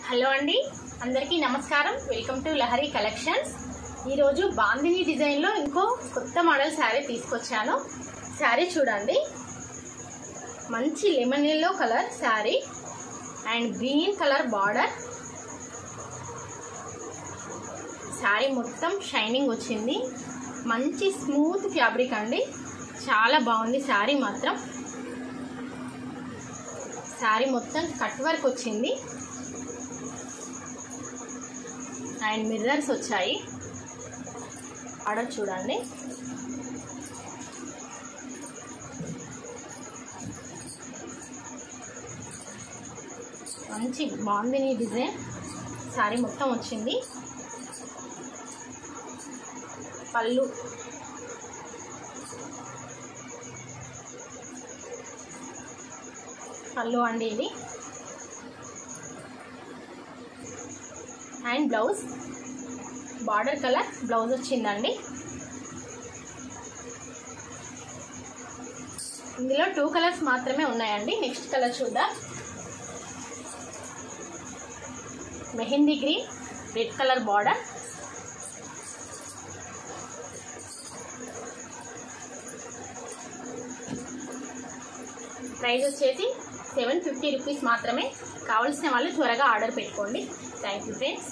Hello అండి, అందరికీ నమస్కారం. Welcome to Lahari collections. ఈరోజు బాందిని డిజైన్లో ఇంకో కొత్త మోడల్ శారీ తీసుకొచ్చాను. శారీ చూడండి, మంచి lemon yellow colour sari and green colour border. Sari మొత్తం షైనింగ్ వచ్చింది, మంచి స్మూత్ ఫ్యాబ్రిక్ అండి, చాలా బాగుంది శారీ మాత్రం. శారీ మొత్తం కట్ వర్క్ వచ్చింది అండ్ మిర్రర్స్ వచ్చాయి. ఆర్డర్ చూడండి, మంచి బాందిని డిజైన్ శారీ మొత్తం వచ్చింది. పళ్ళు అండి ఇది, and blouse border colour blouse వచ్చిందండి. ఇందులో 2 కలర్స్ మాత్రమే ఉన్నాయండి. నెక్స్ట్ కలర్ చూద్దాం. Mehndi green, red colour border. Price వచ్చేసి 750 రూపీస్ మాత్రమే. కావాల్సిన వాళ్ళు త్వరగా ఆర్డర్ పెట్టుకోండి. Thank you friends.